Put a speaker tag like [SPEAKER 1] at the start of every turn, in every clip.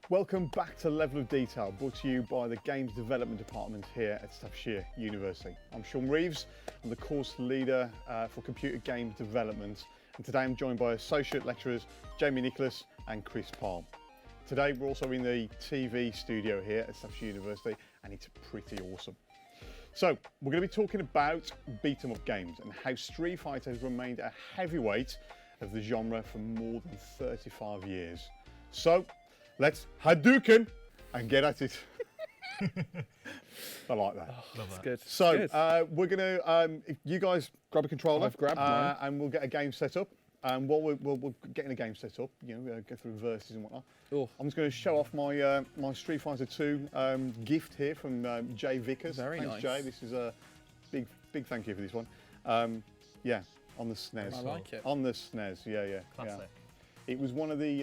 [SPEAKER 1] Welcome back to Level of Detail, brought to you by the Games Development Department here at Staffordshire University. I'm Shaun Reeves, I'm the course leader for Computer Games Development, and today I'm joined by Associate Lecturers Jamie Nicholas and Chris Palm. Today we're also in the TV studio here at Staffordshire University, and it's pretty awesome. So we're going to be talking about beat 'em up games and how Street Fighter has remained a heavyweight of the genre for more than 35 years. So let's hadouken and get at it. I like that.
[SPEAKER 2] Oh, love that.
[SPEAKER 1] Good. So we're going to, you guys grab a controller.
[SPEAKER 3] I've grabbed mine.
[SPEAKER 1] And we'll get a game set up. And while we're getting a game set up, you know, go through verses and whatnot.
[SPEAKER 3] Oh.
[SPEAKER 1] I'm just going to show off my my Street Fighter 2 gift here from Jay Vickers.
[SPEAKER 3] Very
[SPEAKER 1] Thanks,
[SPEAKER 3] nice.
[SPEAKER 1] Jay. This is a big thank you for this one. Yeah, on the SNES.
[SPEAKER 3] I like it.
[SPEAKER 1] On the SNES, yeah.
[SPEAKER 2] Classic.
[SPEAKER 1] Yeah. It was one of the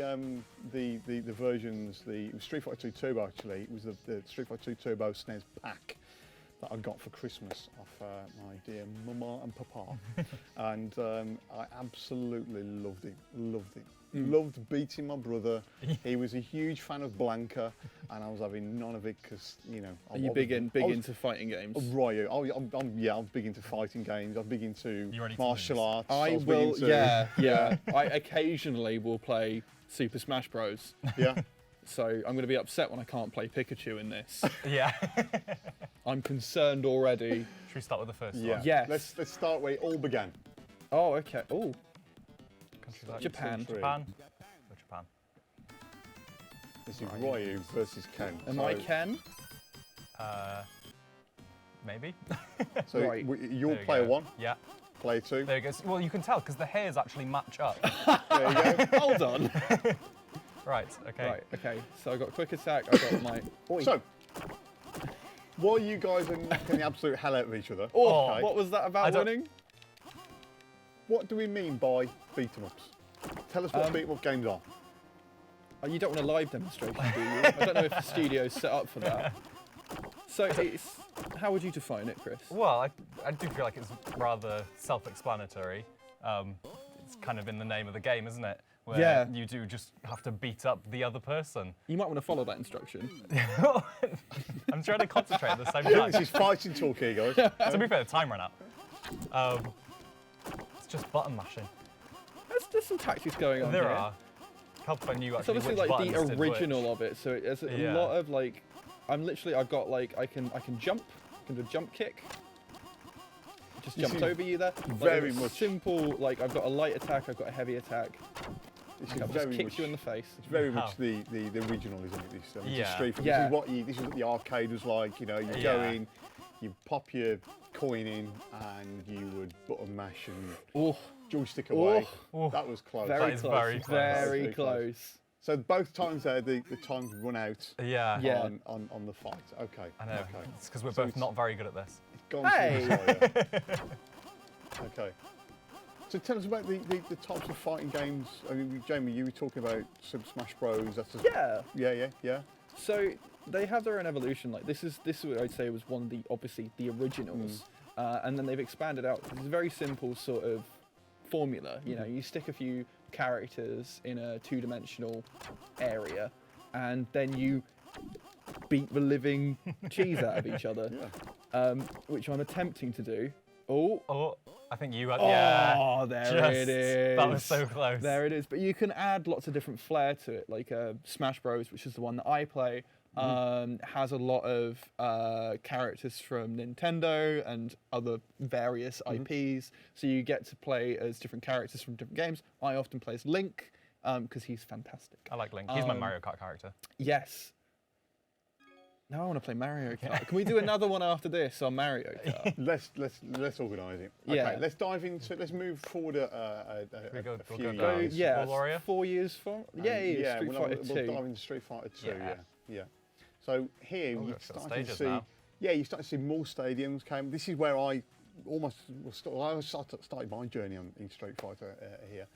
[SPEAKER 1] versions. It was Street Fighter 2 Turbo actually. It was the Street Fighter 2 Turbo SNES pack that I got for Christmas off my dear mama and papa, and I absolutely loved it. Loved beating my brother. He was a huge fan of Blanca, and I was having none of it because, you know.
[SPEAKER 3] Are you big into fighting games?
[SPEAKER 1] Right, I'm big into fighting games. I'm big into martial arts.
[SPEAKER 3] I
[SPEAKER 1] was big
[SPEAKER 3] will,
[SPEAKER 1] into-
[SPEAKER 3] yeah. I occasionally will play Super Smash Bros.
[SPEAKER 1] Yeah.
[SPEAKER 3] So I'm going to be upset when I can't play Pikachu in this.
[SPEAKER 2] Yeah.
[SPEAKER 3] I'm concerned already.
[SPEAKER 2] Should we start with the first
[SPEAKER 1] Yeah.
[SPEAKER 2] one?
[SPEAKER 3] Yes.
[SPEAKER 1] Let's start where it all began.
[SPEAKER 3] Oh, okay. Oh,
[SPEAKER 2] Countries like
[SPEAKER 3] Japan.
[SPEAKER 2] Japan. Go Japan.
[SPEAKER 1] This is Ryu versus Ken.
[SPEAKER 3] Am I Ken?
[SPEAKER 2] Maybe.
[SPEAKER 1] So
[SPEAKER 3] Right.
[SPEAKER 1] you're
[SPEAKER 2] There you
[SPEAKER 1] player
[SPEAKER 2] go.
[SPEAKER 1] one,
[SPEAKER 2] Yeah.
[SPEAKER 1] player two.
[SPEAKER 2] There you go. Well, you can tell because the hairs actually match up.
[SPEAKER 1] There you go.
[SPEAKER 3] Hold on.
[SPEAKER 2] Right. Okay.
[SPEAKER 3] Right, okay. So I got quick attack, I got my... Oi.
[SPEAKER 1] So, while you guys are knocking the absolute hell out of each other,
[SPEAKER 3] Oh,
[SPEAKER 1] okay,
[SPEAKER 3] what was that
[SPEAKER 2] I
[SPEAKER 3] about
[SPEAKER 2] don't-
[SPEAKER 3] winning?
[SPEAKER 1] what do we mean by beat 'em ups? Tell us what beat 'em up games are.
[SPEAKER 3] Oh, you don't want a live demonstration, do you? I don't know if the studio's set up for that. So it's... How would you define it, Chris?
[SPEAKER 2] Well, I do feel like it's rather self-explanatory. It's kind of in the name of the game, isn't it? Where
[SPEAKER 3] Yeah.
[SPEAKER 2] you do just have to beat up the other person.
[SPEAKER 3] You might want to follow that instruction.
[SPEAKER 2] I'm trying to concentrate at the same
[SPEAKER 1] I think
[SPEAKER 2] time.
[SPEAKER 1] this is fighting talk here, guys.
[SPEAKER 2] To be fair, the time ran out. It's just button mashing.
[SPEAKER 3] There's some tactics going on
[SPEAKER 2] There
[SPEAKER 3] here.
[SPEAKER 2] are. Helped when you
[SPEAKER 3] It's
[SPEAKER 2] actually
[SPEAKER 3] obviously
[SPEAKER 2] which
[SPEAKER 3] like the
[SPEAKER 2] buttons did
[SPEAKER 3] original
[SPEAKER 2] which.
[SPEAKER 3] of it, so there's a
[SPEAKER 2] Yeah.
[SPEAKER 3] lot of like, I've got like, I can jump, I can do a jump kick. Just
[SPEAKER 1] This
[SPEAKER 3] jumped
[SPEAKER 1] is
[SPEAKER 3] over you there.
[SPEAKER 1] very
[SPEAKER 3] Like,
[SPEAKER 1] much-
[SPEAKER 3] simple, like I've got a light attack, I've got a heavy attack.
[SPEAKER 1] This
[SPEAKER 3] I've
[SPEAKER 1] is
[SPEAKER 3] just
[SPEAKER 1] very
[SPEAKER 3] kicked
[SPEAKER 1] much,
[SPEAKER 3] you in the face.
[SPEAKER 1] it's very
[SPEAKER 2] How?
[SPEAKER 1] much the original, isn't it? This, this is
[SPEAKER 2] Yeah.
[SPEAKER 1] Street Fighter.
[SPEAKER 3] Yeah.
[SPEAKER 1] This is what the arcade was like. You know, you go
[SPEAKER 2] Yeah.
[SPEAKER 1] in, you pop your coin in, and you would button mash and
[SPEAKER 3] Oh,
[SPEAKER 1] joystick away.
[SPEAKER 2] Oh.
[SPEAKER 1] That was close.
[SPEAKER 3] very
[SPEAKER 2] is
[SPEAKER 3] close,
[SPEAKER 2] very close.
[SPEAKER 3] very
[SPEAKER 1] Very close.
[SPEAKER 3] close.
[SPEAKER 1] So both times there, the times run out
[SPEAKER 2] Yeah.
[SPEAKER 3] Yeah.
[SPEAKER 1] on the fight. Okay.
[SPEAKER 2] I know.
[SPEAKER 1] Okay.
[SPEAKER 2] It's because we're
[SPEAKER 1] So
[SPEAKER 2] both
[SPEAKER 1] it's-
[SPEAKER 2] not very good at this.
[SPEAKER 1] Gone
[SPEAKER 3] Hey!
[SPEAKER 1] Okay. So tell us about the types of fighting games. I mean, Jamie, you were talking about Super Smash Bros. That's yeah.
[SPEAKER 3] So they have their own evolution. Like this is what I'd say was one of the obviously the originals, and then they've expanded out. It's a very simple sort of formula. You know, you stick a few characters in a two-dimensional area, and then you beat the living cheese out of each other, which I'm attempting to do.
[SPEAKER 2] Oh, I think you had. Yeah.
[SPEAKER 3] Oh, there
[SPEAKER 2] Just-
[SPEAKER 3] it is.
[SPEAKER 2] That was so close.
[SPEAKER 3] There it is. But you can add lots of different flair to it. Like Smash Bros, which is the one that I play, has a lot of characters from Nintendo and other various IPs. So you get to play as different characters from different games. I often play as Link because he's fantastic.
[SPEAKER 2] I like Link. He's my Mario Kart character.
[SPEAKER 3] Yes. Now I want to play Mario Kart. Can we do another one after this on Mario Kart?
[SPEAKER 1] Let's organise it. Okay,
[SPEAKER 3] Yeah.
[SPEAKER 1] let's dive into. Let's move forward a
[SPEAKER 2] we go-
[SPEAKER 1] few
[SPEAKER 2] we'll go
[SPEAKER 1] years.
[SPEAKER 2] down.
[SPEAKER 3] Yeah,
[SPEAKER 2] World Warrior?
[SPEAKER 3] 4 years from. Yeah, Street Fighter 2.
[SPEAKER 1] We'll dive into Street Fighter 2.
[SPEAKER 2] Yeah.
[SPEAKER 1] Yeah. So here
[SPEAKER 2] Oh,
[SPEAKER 1] you
[SPEAKER 2] we've got
[SPEAKER 1] start to
[SPEAKER 2] stages
[SPEAKER 1] see.
[SPEAKER 2] now.
[SPEAKER 1] Yeah, you start to see more stadiums came. This is where I started my journey in Street Fighter here.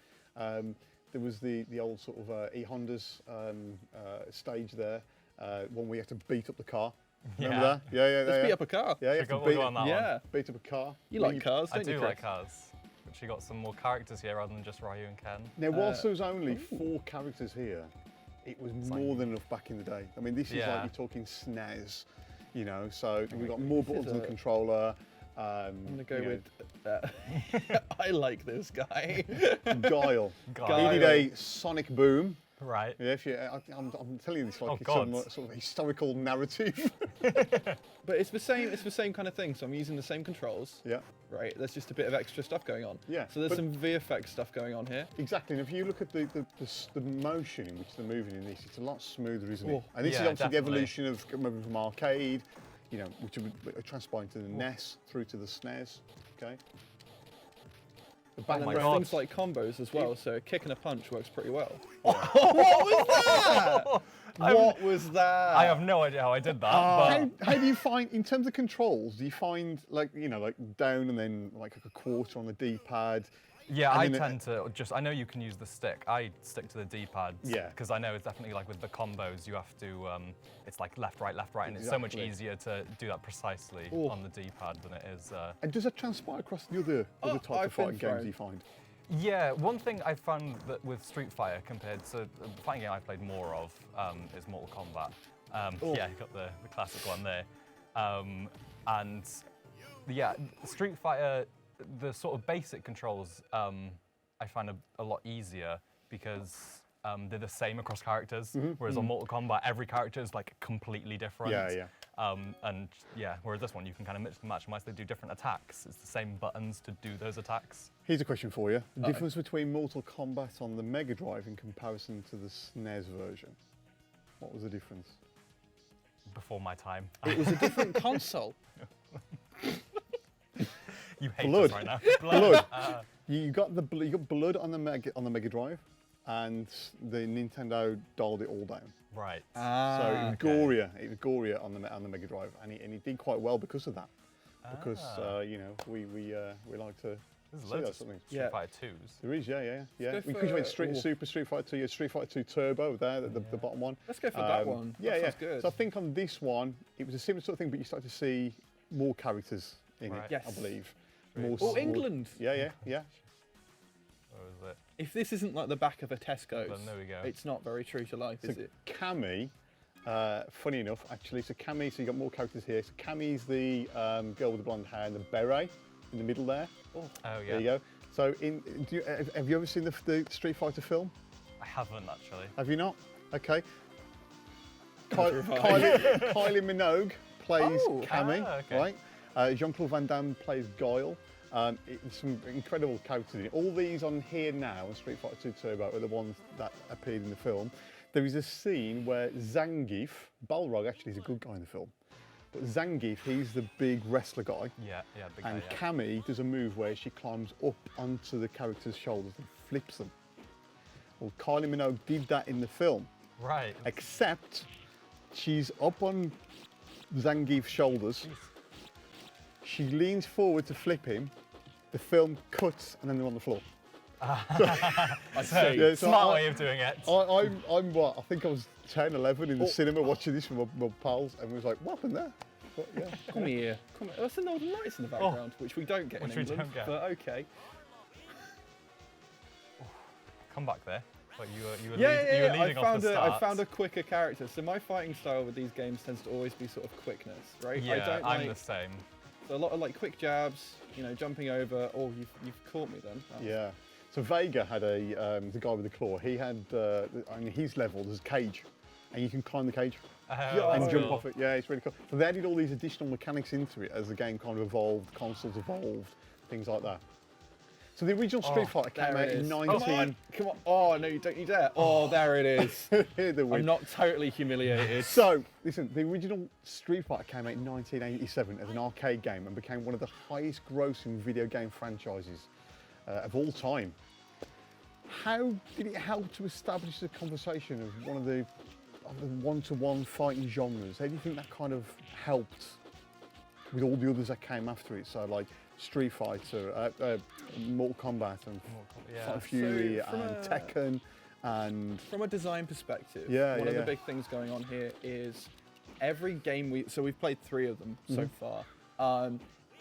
[SPEAKER 1] There was the old sort of E Honda's stage there, one where you have to beat up the car. Remember that? Yeah.
[SPEAKER 3] Let's beat up a car.
[SPEAKER 1] Yeah, you
[SPEAKER 2] Should
[SPEAKER 1] have
[SPEAKER 2] go-
[SPEAKER 1] to
[SPEAKER 2] we'll go on that
[SPEAKER 3] Yeah.
[SPEAKER 2] one.
[SPEAKER 1] beat up a car.
[SPEAKER 3] You
[SPEAKER 1] When
[SPEAKER 3] like cars,
[SPEAKER 2] I
[SPEAKER 3] don't you,
[SPEAKER 2] do
[SPEAKER 3] Chris?
[SPEAKER 2] like cars. But you got some more characters here rather than just Ryu and Ken.
[SPEAKER 1] Now, whilst there was only 4 characters here, it was more than enough back in the day. I mean, this is like you're talking SNES, you know. So we've got more buttons on the controller.
[SPEAKER 3] I'm gonna go with. I like this guy.
[SPEAKER 1] Guile. He did a Sonic Boom.
[SPEAKER 2] Right.
[SPEAKER 1] Yeah, I'm telling you this like it's some sort of historical narrative.
[SPEAKER 3] But it's the same. It's the same kind of thing. So I'm using the same controls.
[SPEAKER 1] Yeah.
[SPEAKER 3] Right. There's just a bit of extra stuff going on.
[SPEAKER 1] Yeah.
[SPEAKER 3] So there's some VFX stuff going on here.
[SPEAKER 1] Exactly. And if you look at the motion in which they're moving in this, it's a lot smoother, isn't it?
[SPEAKER 3] Oh.
[SPEAKER 1] And this is obviously the evolution of moving from arcade, you know, which would transpire to the NES through to the SNES. Okay.
[SPEAKER 3] And then there's things like combos as well, so a kick and a punch works pretty well.
[SPEAKER 1] Oh.
[SPEAKER 3] What was that? What was that?
[SPEAKER 2] I have no idea how I did that. But
[SPEAKER 1] How do you find, in terms of controls, do you find like, you know, like down and then like a quarter on the D-pad?
[SPEAKER 2] yeah, I tend to just, I know you can use the stick. I stick to the D-pad.
[SPEAKER 1] Yeah.
[SPEAKER 2] Because I know it's definitely like with the combos, you have to, it's like left, right, and it's so much easier to do that precisely on the D-pad than it is.
[SPEAKER 1] And does that transpire across the other types of fighting games you find?
[SPEAKER 2] Yeah, one thing I found that with Street Fighter compared to the fighting game I played more of is Mortal Kombat. Yeah, you got the classic one there. And yeah, Street Fighter, the sort of basic controls I find a lot easier because they're the same across characters, whereas on Mortal Kombat, every character is like completely different.
[SPEAKER 1] Yeah.
[SPEAKER 2] And yeah, whereas this one, you can kind of mix and match them as they do different attacks. It's the same buttons to do those attacks.
[SPEAKER 1] Here's a question for you. The difference between Mortal Kombat on the Mega Drive in comparison to the SNES version. What was the difference?
[SPEAKER 2] Before my time.
[SPEAKER 3] It was a different console.
[SPEAKER 2] You hate
[SPEAKER 1] Blood.
[SPEAKER 2] us right now.
[SPEAKER 1] Blood. You got blood on the Mega Drive, and the Nintendo dialed it all down.
[SPEAKER 2] Right.
[SPEAKER 1] So it was gorier. It was gorier on the Mega Drive, and it did quite well because of that. Because you know we like to
[SPEAKER 2] There's
[SPEAKER 1] see
[SPEAKER 2] loads
[SPEAKER 1] that
[SPEAKER 2] of
[SPEAKER 1] something.
[SPEAKER 2] Street Fighter 2s.
[SPEAKER 1] There is, yeah.
[SPEAKER 3] Let's go
[SPEAKER 1] Because you went
[SPEAKER 3] for-
[SPEAKER 1] Super Street Fighter 2, you had Street Fighter 2 Turbo there, the bottom one.
[SPEAKER 3] Let's go for that one.
[SPEAKER 1] Yeah,
[SPEAKER 3] That sounds good.
[SPEAKER 1] So I think on this one, it was a similar sort of thing, but you start to see more characters in it,
[SPEAKER 3] Yes.
[SPEAKER 1] I believe.
[SPEAKER 3] England.
[SPEAKER 1] Yeah.
[SPEAKER 2] Where was it?
[SPEAKER 3] If this isn't like the back of a Tesco's,
[SPEAKER 2] Then there we go.
[SPEAKER 3] it's not very true to life, is it?
[SPEAKER 1] Cammy, funny enough, actually, so Cammy, so you've got more characters here. So Cammy's the girl with the blonde hair and the beret in the middle there.
[SPEAKER 2] Oh, yeah.
[SPEAKER 1] There you go. So have you ever seen the Street Fighter film?
[SPEAKER 2] I haven't actually.
[SPEAKER 1] Have you not? Okay. Kylie Minogue plays Cammy,
[SPEAKER 2] okay.
[SPEAKER 1] right? Jean-Claude Van Damme plays Guile. It's some incredible characters in it. All these on here now, on Street Fighter 2 Turbo, are the ones that appeared in the film. There is a scene where Zangief, Balrog actually is a good guy in the film, but Zangief, he's the big wrestler guy.
[SPEAKER 2] Yeah, big
[SPEAKER 1] And
[SPEAKER 2] guy, yeah.
[SPEAKER 1] Cammy does a move where she climbs up onto the character's shoulders and flips them. Well, Kylie Minogue did that in the film,
[SPEAKER 2] Right.
[SPEAKER 1] except she's up on Zangief's shoulders. She leans forward to flip him. The film cuts, and then they're on the floor.
[SPEAKER 3] I see.
[SPEAKER 1] Yeah, so
[SPEAKER 2] Smart way of doing it.
[SPEAKER 1] I'm what? I think I was 10, 11 in the cinema watching this with my pals, and we was like, "What happened there?" But, yeah.
[SPEAKER 3] Come here. Come here. That's the Northern Lights in the background, which we don't get in
[SPEAKER 2] Which we
[SPEAKER 3] England.
[SPEAKER 2] don't get.
[SPEAKER 3] But okay.
[SPEAKER 2] Come back there. But you were
[SPEAKER 3] Yeah.
[SPEAKER 2] leading off the start.
[SPEAKER 3] I found a quicker character. So my fighting style with these games tends to always be sort of quickness, right?
[SPEAKER 2] Yeah,
[SPEAKER 3] I don't
[SPEAKER 2] I'm
[SPEAKER 3] like,
[SPEAKER 2] the same.
[SPEAKER 3] so a lot of like quick jabs, you know, jumping over. Oh, you've caught me then.
[SPEAKER 1] Yeah. So Vega had the guy with the claw. He had on his level there's a cage, and you can climb the cage and
[SPEAKER 2] that's
[SPEAKER 1] jump
[SPEAKER 2] cool.
[SPEAKER 1] off it. Yeah, it's really cool. So they added all these additional mechanics into it as the game kind of evolved, consoles evolved, things like that. So the original Street Fighter came
[SPEAKER 3] There
[SPEAKER 1] out
[SPEAKER 3] it
[SPEAKER 1] in
[SPEAKER 3] is.
[SPEAKER 1] 19.
[SPEAKER 3] Come on. Oh no, you don't you dare. Oh, there it is.
[SPEAKER 1] The win.
[SPEAKER 3] I'm not totally humiliated.
[SPEAKER 1] So, listen, the original Street Fighter came out in 1987 as an arcade game and became one of the highest grossing video game franchises of all time. How did it help to establish the conversation of one of the one-to-one fighting genres? How do you think that kind of helped with all the others that came after it? So like Street Fighter, Mortal Kombat and Fight Fury
[SPEAKER 3] So from
[SPEAKER 1] and
[SPEAKER 3] a-
[SPEAKER 1] Tekken and...
[SPEAKER 3] From a design perspective,
[SPEAKER 1] Yeah,
[SPEAKER 3] one of
[SPEAKER 1] yeah.
[SPEAKER 3] the big things going on here is every game we've played 3 of them so far.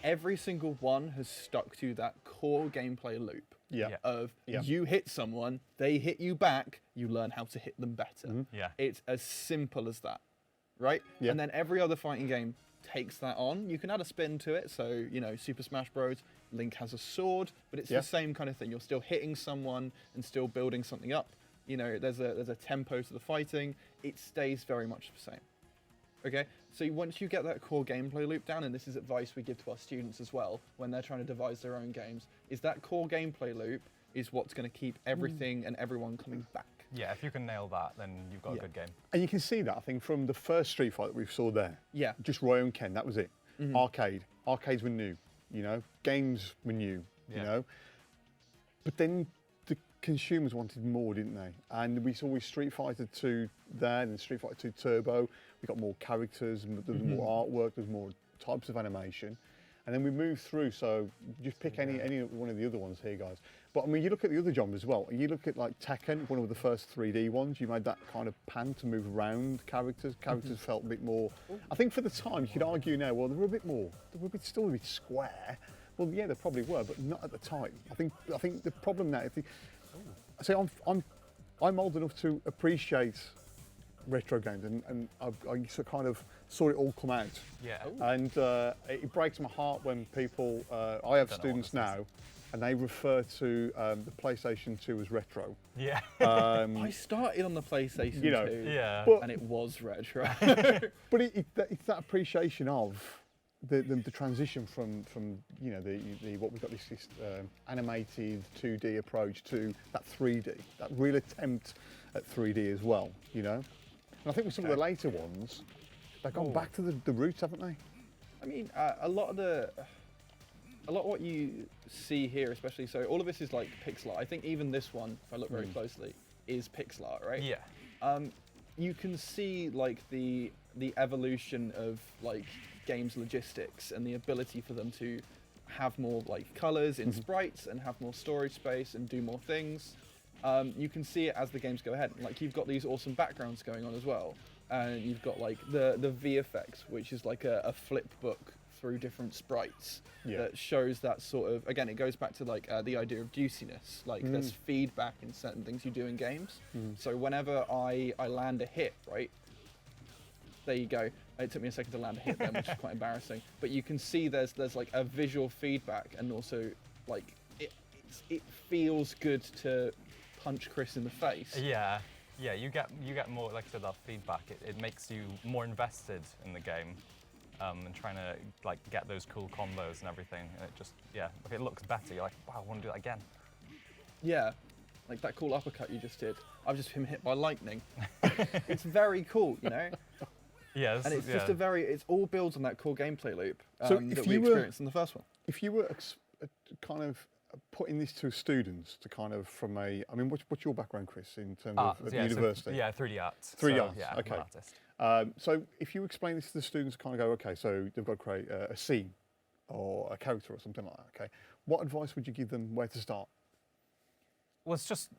[SPEAKER 3] Every single one has stuck to that core gameplay loop.
[SPEAKER 1] Yeah.
[SPEAKER 3] of
[SPEAKER 1] Yeah.
[SPEAKER 3] you hit someone, they hit you back, you learn how to hit them better.
[SPEAKER 2] Yeah.
[SPEAKER 3] It's as simple as that, right?
[SPEAKER 1] Yeah.
[SPEAKER 3] And then every other fighting game takes that on. You can add a spin to it. So, Super Smash Bros. Link has a sword, but it's
[SPEAKER 1] Yeah.
[SPEAKER 3] the same kind of thing. You're still hitting someone and still building something up. There's a tempo to the fighting. It stays very much the same. Okay, so once you get that core gameplay loop down, and this is advice we give to our students as well when they're trying to devise their own games, is that core gameplay loop is what's going to keep everything and everyone coming back.
[SPEAKER 2] Yeah, if you can nail that, then you've got a good game.
[SPEAKER 1] And you can see that, I think, from the first Street Fighter that we saw there.
[SPEAKER 3] Yeah.
[SPEAKER 1] Just Roy and Ken, that was it. Arcades were new, games were new, But then the consumers wanted more, didn't they? And we saw with Street Fighter 2 there, and Street Fighter 2 Turbo, we got more characters, and there's more artwork, there's more types of animation. And then we moved through, so just pick any one of the other ones here, guys. But I mean, you look at the other genres as well. You look at like Tekken, one of the first 3D ones. You made that kind of pan to move around characters. Characters felt a bit more. I think for the time, you could argue now, well, they were a bit more. They were still a bit square. Well, yeah, they probably were, but not at the time. I think the problem now. I say I'm old enough to appreciate retro games, and I kind of saw it all come out.
[SPEAKER 2] Yeah.
[SPEAKER 1] And it breaks my heart when people. I have students now, and they refer to the PlayStation 2 as retro.
[SPEAKER 2] Yeah.
[SPEAKER 3] I started on the PlayStation 2,
[SPEAKER 2] Yeah.
[SPEAKER 3] and it was retro.
[SPEAKER 1] But it's that appreciation of the transition from the what we've got this animated 2D approach to that 3D, that real attempt at 3D as well, And I think with some of the later ones, they've gone back to the roots, haven't they?
[SPEAKER 3] I mean, a lot of what you see here, especially, so all of this is like pixel art. I think even this one, if I look very closely, is pixel art, right?
[SPEAKER 2] Yeah.
[SPEAKER 3] You can see like the evolution of like games logistics and the ability for them to have more like colors in sprites and have more storage space and do more things. You can see it as the games go ahead. Like you've got these awesome backgrounds going on as well, and you've got like the VFX, which is like a flip book through different sprites that shows that sort of, again, it goes back to like the idea of juiciness. Like there's feedback in certain things you do in games. So whenever I land a hit, right, there you go. It took me a second to land a hit then, which is quite embarrassing. But you can see there's like a visual feedback, and also like it feels good to punch Chris in the face.
[SPEAKER 2] Yeah. Yeah, you get more, like I said, that feedback. It makes you more invested in the game, and trying to like get those cool combos and everything. And it just, if it looks better, you're like, wow, I want to do that again. Yeah.
[SPEAKER 3] Like that cool uppercut you just did. I've just been hit by lightning. It's very cool,
[SPEAKER 2] Yeah,
[SPEAKER 3] and it's just it all builds on that core gameplay loop
[SPEAKER 1] So
[SPEAKER 3] that we experienced in the first one.
[SPEAKER 1] If you were kind of putting this to students to kind of what's your background, Chris, in terms of at the university?
[SPEAKER 2] So, 3D arts.
[SPEAKER 1] 3D arts,
[SPEAKER 2] yeah,
[SPEAKER 1] okay.
[SPEAKER 2] I'm an artist.
[SPEAKER 1] So if you explain this to the students, kind of go, okay, so they've got to create a scene or a character or something like that, okay. What advice would you give them where to start?
[SPEAKER 2] Well, it's just,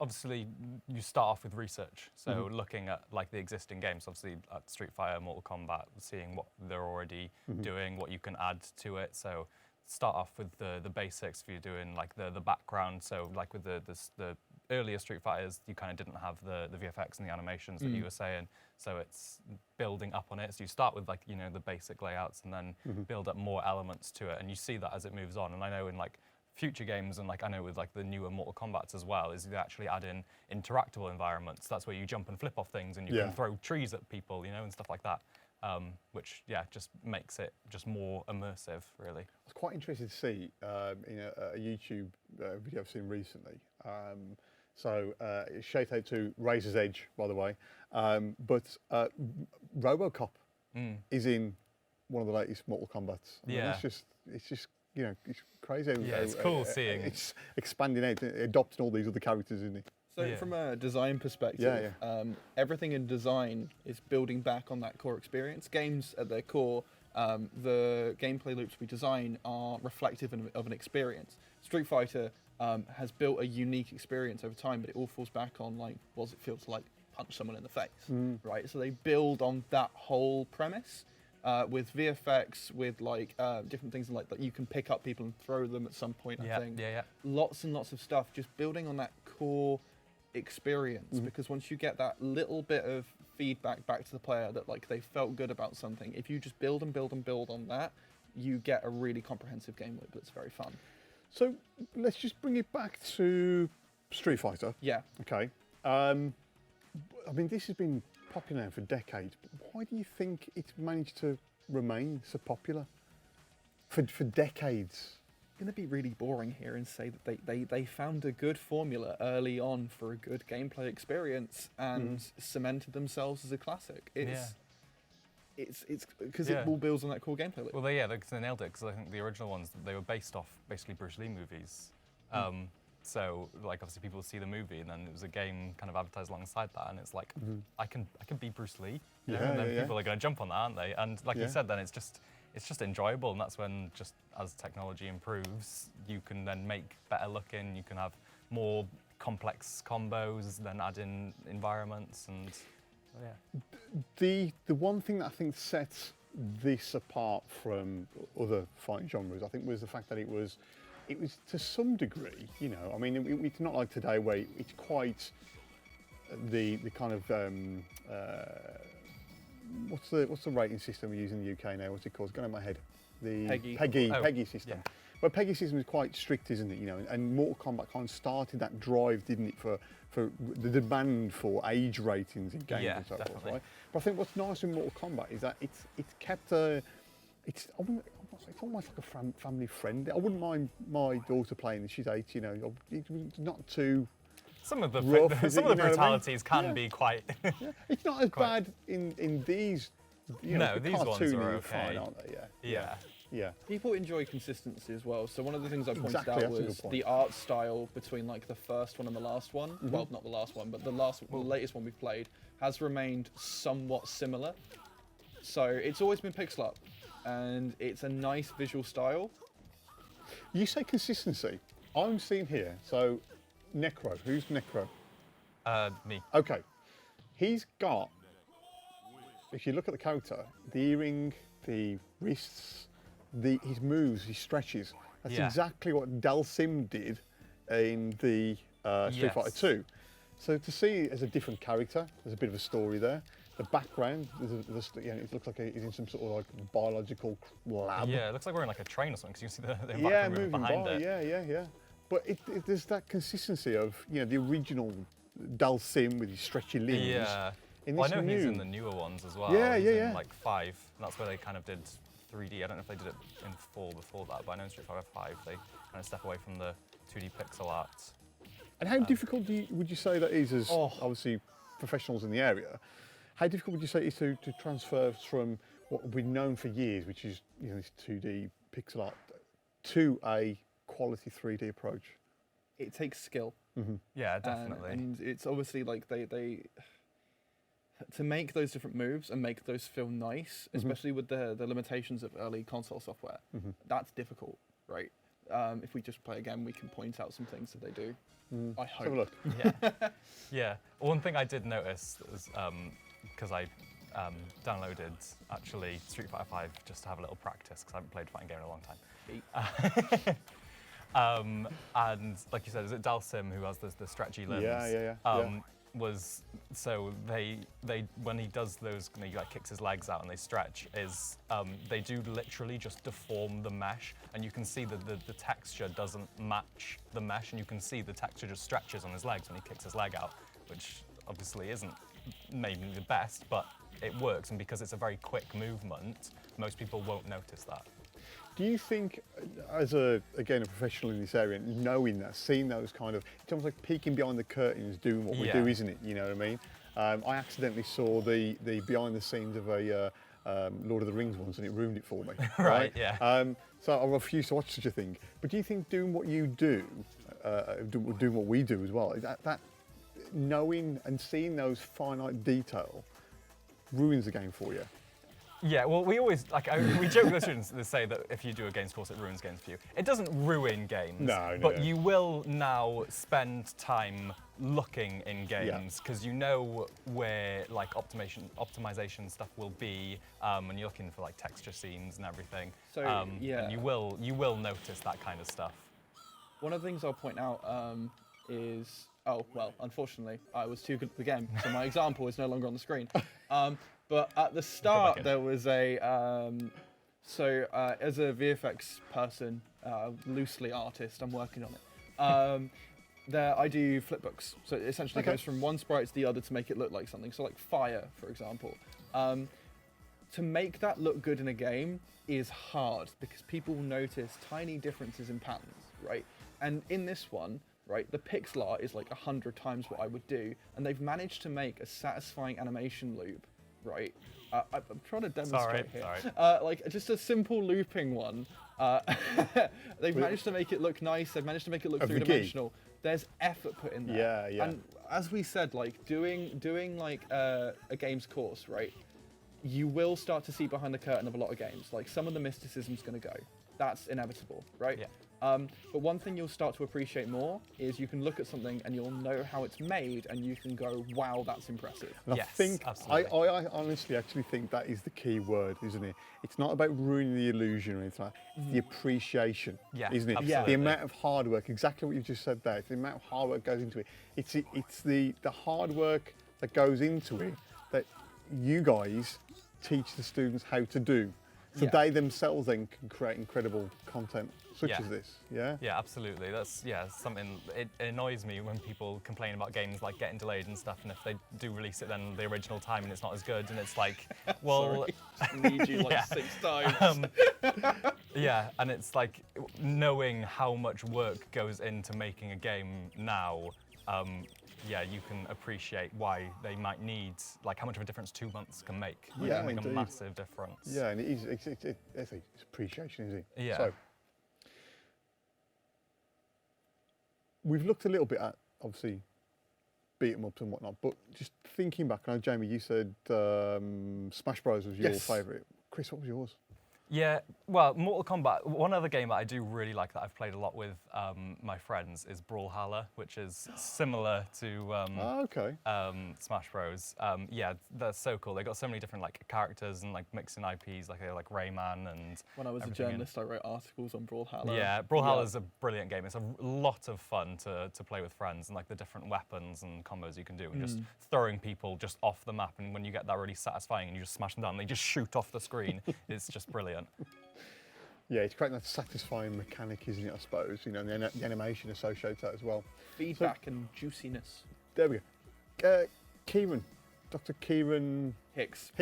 [SPEAKER 2] obviously, you start off with research. So looking at like the existing games, obviously at Street Fighter, Mortal Kombat, seeing what they're already doing, what you can add to it. So start off with the basics if you're doing like the background. So like with the earlier Street Fighters, you kind of didn't have the VFX and the animations that you were saying. So it's building up on it. So you start with like, the basic layouts and then build up more elements to it. And you see that as it moves on. And I know in like future games, and like I know with like the newer Mortal Kombats as well, is you actually add in interactable environments. That's where you jump and flip off things and you can throw trees at people, and stuff like that. Which just makes it just more immersive, really.
[SPEAKER 1] I was quite interested to see in a YouTube video I've seen recently. Shout out to Razor's Edge, by the way. But RoboCop is in one of the latest Mortal Kombats. It's just it's crazy.
[SPEAKER 2] Yeah, it's cool seeing.
[SPEAKER 1] It's expanding out, adopting all these other characters, isn't it?
[SPEAKER 3] So from a design perspective, everything in design is building back on that core experience. Games at their core, the gameplay loops we design are reflective of an experience. Street Fighter has built a unique experience over time, but it all falls back on like, what does it feel to like punch someone in the face, right? So they build on that whole premise. with VFX, with like different things like that you can pick up people and throw them at some point. I think lots and lots of stuff, just building on that core experience. Because once you get that little bit of feedback back to the player that like they felt good about something, if you just build and build and build on that, you get a really comprehensive game loop that's very fun.
[SPEAKER 1] So let's just bring it back to Street Fighter.
[SPEAKER 3] Yeah.
[SPEAKER 1] Okay. I mean, this has been popular now for decades. But why do you think it's managed to remain so popular for decades?
[SPEAKER 3] I'm going to be really boring here and say that they found a good formula early on for a good gameplay experience and cemented themselves as a classic. It's because it all builds on that core gameplay loop.
[SPEAKER 2] Well, they nailed it, because I think the original ones, they were based off basically Bruce Lee movies. So, like, obviously people see the movie, and then it was a game kind of advertised alongside that, and it's like, I can beat Bruce Lee, you know? And then people are going to jump on that, aren't they? And like you said, then it's just enjoyable, and that's when, just as technology improves, you can then make better looking, you can have more complex combos, then add in environments, and
[SPEAKER 1] The one thing that I think sets this apart from other fighting genres, I think, was the fact that it was to some degree, you know, I mean, it's not like today where it's quite the kind of what's the rating system we use in the UK now? What's it called? It's going in my head. The Peggy system.
[SPEAKER 2] Yeah.
[SPEAKER 1] Well, Peggy system is quite strict, isn't it? You know, and Mortal Kombat kind of started that drive, didn't it, for the demand for age ratings in games and so forth, right? But I think what's nice with Mortal Kombat is that it's kept it's almost like a family friend. I wouldn't mind my daughter playing this. She's 8, you know. It's not too
[SPEAKER 2] some of the
[SPEAKER 1] rough,
[SPEAKER 2] brutalities can be quite.
[SPEAKER 1] It's not as bad in these. You know,
[SPEAKER 2] these ones are okay,
[SPEAKER 1] fine, aren't they? Yeah.
[SPEAKER 3] People enjoy consistency as well. So one of the things I pointed out was the art style between like the first one and the last one. Well, not the last one, but the latest one we've played has remained somewhat similar. So it's always been pixel art, and it's a nice visual style.
[SPEAKER 1] You say consistency. I'm seeing here. So Necro, who's Necro?
[SPEAKER 2] Me.
[SPEAKER 1] Okay, he's got. If you look at the character, the earring, the wrists, his moves, his stretches. That's exactly what Dalsim did in the Street Fighter 2. So to see it as a different character, there's a bit of a story there. The background, it looks like he's in some sort of like biological lab.
[SPEAKER 2] Yeah, it looks like we're in like a train or something, because you can see the
[SPEAKER 1] moving
[SPEAKER 2] behind it.
[SPEAKER 1] Yeah. But there's that consistency of, you know, the original Dalsim with his stretchy limbs.
[SPEAKER 2] Yeah. I know he's in the newer ones as well.
[SPEAKER 1] Yeah.
[SPEAKER 2] In like 5, and that's where they kind of did 3D. I don't know if they did it in 4 before that, but I know in Street Fighter 5 they kind of step away from the 2D pixel art.
[SPEAKER 1] And how difficult would you say that is, as obviously professionals in the area? How difficult would you say it is to transfer from what we've known for years, which is, you know, this 2D pixel art, to a quality 3D approach?
[SPEAKER 3] It takes skill.
[SPEAKER 2] Yeah, definitely.
[SPEAKER 3] And it's obviously like they to make those different moves and make those feel nice, especially with the limitations of early console software. That's difficult, right? If we just play again, we can point out some things that they do. I hope.
[SPEAKER 1] Have a look.
[SPEAKER 2] Yeah. One thing I did notice was because I downloaded actually Street Fighter 5 just to have a little practice, because I haven't played a fighting game in a long time. And like you said, is it Dalsim who has the stretchy limbs?
[SPEAKER 1] Yeah.
[SPEAKER 2] So they when he does those, he like kicks his legs out and they stretch, they do literally just deform the mesh, and you can see that the texture doesn't match the mesh, and you can see the texture just stretches on his legs when he kicks his leg out, which obviously isn't maybe the best, but it works, and because it's a very quick movement, most people won't notice that.
[SPEAKER 1] Do you think, as a professional in this area, knowing that, seeing those kind of, it's almost like peeking behind the curtains, doing what we do, isn't it? You know what I mean? I accidentally saw the behind the scenes of a Lord of the Rings once, and it ruined it for me.
[SPEAKER 2] Right? Yeah.
[SPEAKER 1] So I refuse to watch such a thing. But do you think doing what you do, doing what we do as well, that knowing and seeing those finite detail ruins the game for you?
[SPEAKER 2] Yeah, well, we always, we joke with the students that say that if you do a games course, it ruins games for you. It doesn't ruin games,
[SPEAKER 1] No,
[SPEAKER 2] but
[SPEAKER 1] no.
[SPEAKER 2] you will now spend time looking in games because you know where like optimization stuff will be, and you're looking for like texture scenes and everything.
[SPEAKER 3] So,
[SPEAKER 2] and you will notice that kind of stuff.
[SPEAKER 3] One of the things I'll point out is, unfortunately, I was too good at the game, so my example is no longer on the screen. But at the start, there was a, as a VFX person, loosely artist, I'm working on it. I do flipbooks, so it essentially goes from one sprite to the other to make it look like something. So like fire, for example. To make that look good in a game is hard because people notice tiny differences in patterns, right? And in this one, right, the pixel art is like 100 times what I would do, and they've managed to make a satisfying animation loop, right? I'm trying to demonstrate here. Like just a simple looping one. They've managed to make it look nice. They've managed to make it look three-dimensional. There's effort put in there.
[SPEAKER 1] Yeah, yeah.
[SPEAKER 3] And as we said, like doing like a games course, right? You will start to see behind the curtain of a lot of games. Like some of the mysticism's going to go. That's inevitable, right?
[SPEAKER 2] Yeah.
[SPEAKER 3] But one thing you'll start to appreciate more is you can look at something and you'll know how it's made and you can go, wow, that's impressive.
[SPEAKER 1] And
[SPEAKER 2] Yes,
[SPEAKER 1] I think,
[SPEAKER 2] absolutely.
[SPEAKER 1] I honestly actually think that is the key word, isn't it? It's not about ruining the illusion or anything like that. It's the appreciation,
[SPEAKER 2] Yeah,
[SPEAKER 1] isn't it?
[SPEAKER 2] absolutely.
[SPEAKER 1] The amount of hard work, exactly what you've just said there, it's the amount of hard work goes into it. It's the hard work that goes into it that you guys teach the students how to do. So they themselves then can create incredible content such as this, yeah?
[SPEAKER 2] Yeah, absolutely. That's something. It annoys me when people complain about games like getting delayed and stuff, and if they do release it then the original time and it's not as good, and it's like, well,
[SPEAKER 3] Need you like 6 times.
[SPEAKER 2] yeah, and it's like knowing how much work goes into making a game now. Yeah, you can appreciate why they might need, like how much of a difference 2 months can make. It
[SPEAKER 1] Yeah,
[SPEAKER 2] can make
[SPEAKER 1] indeed.
[SPEAKER 2] a massive difference.
[SPEAKER 1] Yeah, and it's appreciation, isn't it?
[SPEAKER 2] Yeah.
[SPEAKER 1] So, we've looked a little bit at, obviously, beat 'em ups and whatnot, but just thinking back, I know, Jamie, you said Smash Bros was your favourite. Chris, what was yours?
[SPEAKER 2] Yeah, well, Mortal Kombat, one other game that I do really like that I've played a lot with my friends is Brawlhalla, which is similar to Smash Bros. Yeah, they're so cool. They got so many different like characters and like mixing IPs, like Rayman and
[SPEAKER 3] When I was a
[SPEAKER 2] everything in.
[SPEAKER 3] journalist, I wrote articles on Brawlhalla.
[SPEAKER 2] Yeah, Brawlhalla is a brilliant game. It's a lot of fun to play with friends and like the different weapons and combos you can do and just throwing people just off the map, and when you get that really satisfying and you just smash them down, they just shoot off the screen. It's just brilliant.
[SPEAKER 1] Yeah, it's creating that satisfying mechanic, isn't it, I suppose? You know, and the animation associated to that as well.
[SPEAKER 3] Feedback and juiciness.
[SPEAKER 1] There we go. Kieran, Dr. Kieran
[SPEAKER 3] Hicks.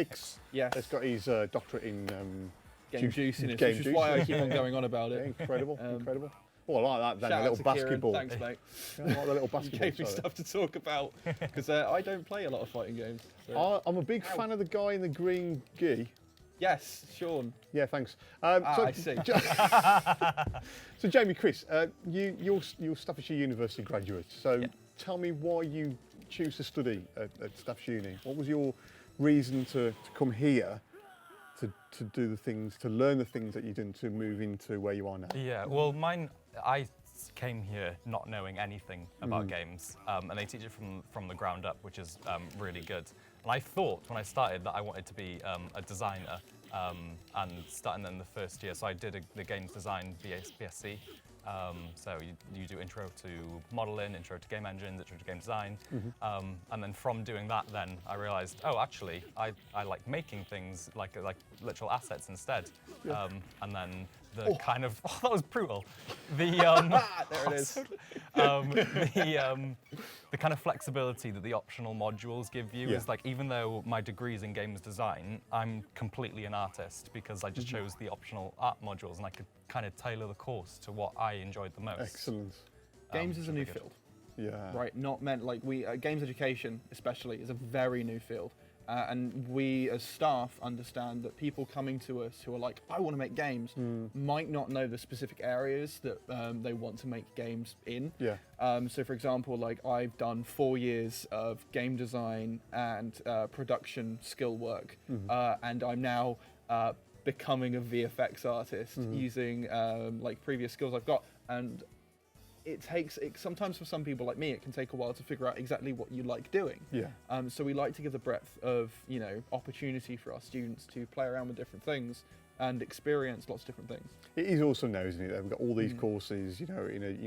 [SPEAKER 1] Yes. Has got his doctorate in
[SPEAKER 3] Game juiciness,
[SPEAKER 1] game
[SPEAKER 3] which is why I
[SPEAKER 1] juiciness.
[SPEAKER 3] keep on going on about
[SPEAKER 1] Yeah,
[SPEAKER 3] it.
[SPEAKER 1] incredible, incredible. Oh, I like that then,
[SPEAKER 3] Shout
[SPEAKER 1] a
[SPEAKER 3] out
[SPEAKER 1] little
[SPEAKER 3] to
[SPEAKER 1] basketball.
[SPEAKER 3] Kieran. Thanks, mate.
[SPEAKER 1] I like the little
[SPEAKER 3] You
[SPEAKER 1] basketball.
[SPEAKER 3] gave me stuff to talk about because I don't play a lot of fighting games. So.
[SPEAKER 1] I'm a big fan of the guy in the green gi.
[SPEAKER 3] Yes, Shaun.
[SPEAKER 1] Yeah, thanks.
[SPEAKER 3] I see.
[SPEAKER 1] So, Jamie, Chris, you're Staffordshire University graduates. So, tell me why you choose to study at Staffordshire Uni. What was your reason to come here to do the things, to learn the things that you did to move into where you are now?
[SPEAKER 2] Yeah, well, I came here not knowing anything about games, and they teach it from the ground up, which is really good. And I thought when I started that I wanted to be a designer, and starting in the first year, so I did the games design BSc. So you do intro to modeling, intro to game engines, intro to game design, and then from doing that, then I realised, oh, actually, I like making things like literal assets instead, and then the kind of that was brutal. The
[SPEAKER 3] There it is.
[SPEAKER 2] The kind of flexibility that the optional modules give you is like, even though my degree's in games design, I'm completely an artist because I just chose the optional art modules, and I could kind of tailor the course to what I enjoyed the most.
[SPEAKER 1] Excellent.
[SPEAKER 3] Games is a new
[SPEAKER 2] good.
[SPEAKER 3] field.
[SPEAKER 1] Yeah.
[SPEAKER 3] Right, not meant like games education especially is a very new field, And we as staff understand that people coming to us who are like, I want to make games, might not know the specific areas that they want to make games in.
[SPEAKER 1] Yeah.
[SPEAKER 3] So for example, like I've done 4 years of game design and production skill work, and I'm now becoming a VFX artist using like previous skills I've got. And sometimes for some people like me, it can take a while to figure out exactly what you like doing.
[SPEAKER 1] Yeah.
[SPEAKER 3] So we like to give the breadth of, opportunity for our students to play around with different things and experience lots of different things.
[SPEAKER 1] It is also now, isn't it? We've got all these courses, in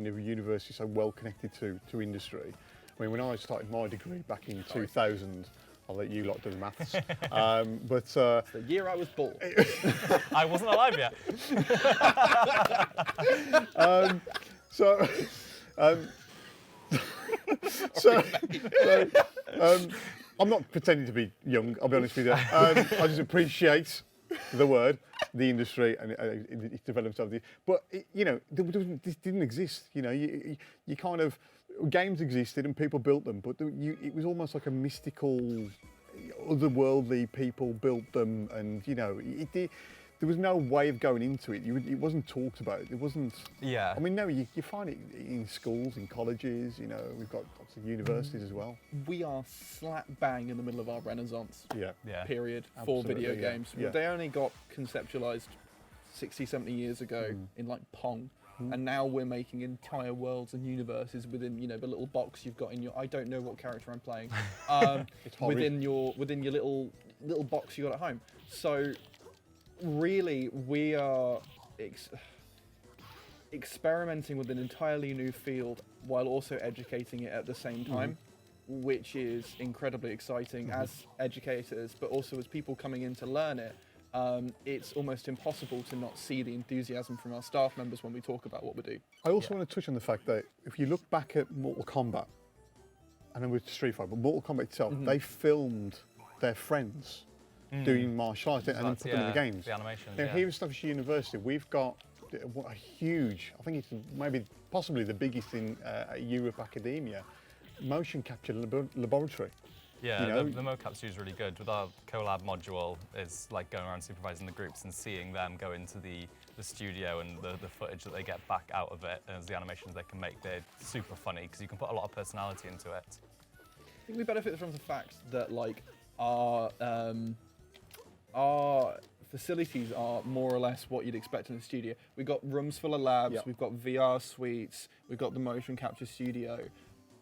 [SPEAKER 1] a university so well connected to industry. I mean, when I started my degree back in 2000, I'll let you lot do the maths. But
[SPEAKER 3] The year I was born.
[SPEAKER 2] I wasn't alive yet.
[SPEAKER 1] I'm not pretending to be young, I'll be honest with you. I just appreciate the word, the industry, and it developed over the. But this didn't exist. You kind of games existed and people built them, but it was almost like a mystical, otherworldly people built them, and there was no way of going into it. It wasn't talked about. It wasn't.
[SPEAKER 2] Yeah.
[SPEAKER 1] I mean, no, you find it in schools, in colleges. We've got lots of universities as well.
[SPEAKER 3] We are slap bang in the middle of our renaissance period for video games.
[SPEAKER 1] Yeah.
[SPEAKER 3] They only got conceptualized 60, 70 years ago in like Pong. And now we're making entire worlds and universes within, the little box you've got in your. I don't know what character I'm playing. within your little box you got at home. So, really, we are experimenting with an entirely new field while also educating it at the same time, which is incredibly exciting as educators, but also as people coming in to learn it. It's almost impossible to not see the enthusiasm from our staff members when we talk about what we do.
[SPEAKER 1] I also want to touch on the fact that if you look back at Mortal Kombat, I know with Street Fighter, but Mortal Kombat itself, they filmed their friends doing martial arts and then put them in the games.
[SPEAKER 2] The animation.
[SPEAKER 1] Now, here at Staffordshire University, we've got a huge, I think it's possibly the biggest in Europe academia, motion capture laboratory.
[SPEAKER 2] Yeah, the mocap studio is really good. With our collab module, is like going around supervising the groups and seeing them go into the studio and the footage that they get back out of it as the animations they can make. They're super funny because you can put a lot of personality into it.
[SPEAKER 3] I think we benefit from the fact that like our facilities are more or less what you'd expect in a studio. We've got rooms full of labs, we've got VR suites, we've got the motion capture studio.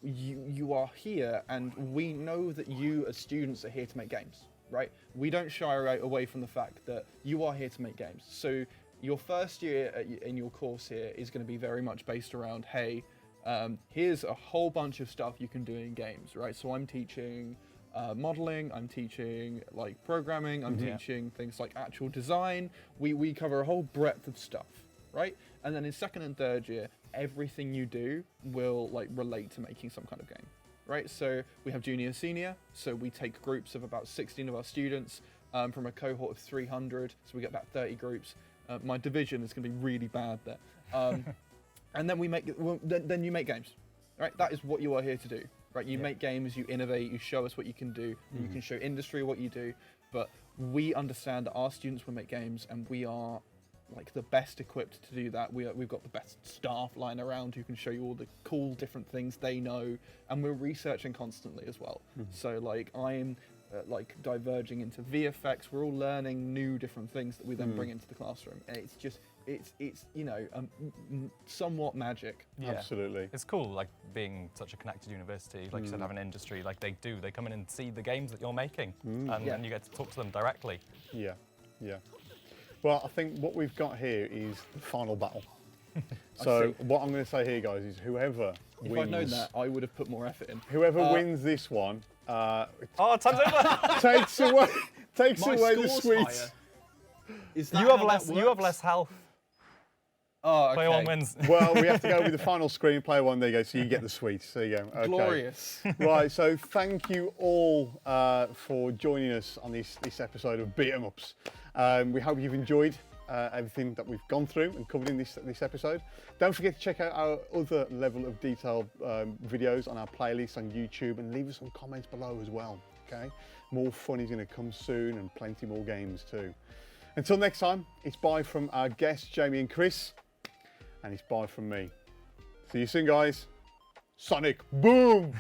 [SPEAKER 3] You are here, and we know that you as students are here to make games, right? We don't shy away from the fact that you are here to make games. So your first year in your course here is going to be very much based around, hey, here's a whole bunch of stuff you can do in games, right? So I'm teaching modeling, I'm teaching like programming, I'm teaching things like actual design. We cover a whole breadth of stuff, right? And then in second and third year, everything you do will like relate to making some kind of game, right? So we have junior, senior. So we take groups of about 16 of our students from a cohort of 300. So we get about 30 groups. My division is going to be really bad there. And then then you make games, right? That is what you are here to do, right? You make games, you innovate, you show us what you can do, you can show industry what you do. But we understand that our students will make games, and we are like the best equipped to do that. We've got the best staff lying around who can show you all the cool different things they know, and we're researching constantly as well. So like I'm like diverging into VFX. We're all learning new different things that we then bring into the classroom, and it's just it's somewhat magic.
[SPEAKER 2] Yeah.
[SPEAKER 1] Absolutely.
[SPEAKER 2] It's cool, like being such a connected university, like you said, having an industry, like they come in and see the games that you're making, and you get to talk to them directly.
[SPEAKER 1] Yeah. Well, I think what we've got here is the final battle. So what I'm going to say here, guys, is whoever wins...
[SPEAKER 3] If I'd known that, I would have put more effort in.
[SPEAKER 1] Whoever wins this one...
[SPEAKER 2] oh, time's over!
[SPEAKER 1] takes away the sweets.
[SPEAKER 3] Is that
[SPEAKER 2] You have less health.
[SPEAKER 3] Oh, okay.
[SPEAKER 2] Player one wins.
[SPEAKER 1] Well, we have to go with the final screen. Player one, there you go. So you get the sweets. There you go. Okay.
[SPEAKER 3] Glorious.
[SPEAKER 1] Right, so thank you all for joining us on this episode of Beat 'em Ups. We hope you've enjoyed everything that we've gone through and covered in this episode. Don't forget to check out our other level of detail videos on our playlist on YouTube, and leave us some comments below as well. okay? More fun is going to come soon and plenty more games too. Until next time, it's bye from our guests, Jamie and Chris, and it's bye from me. See you soon, guys. Sonic boom!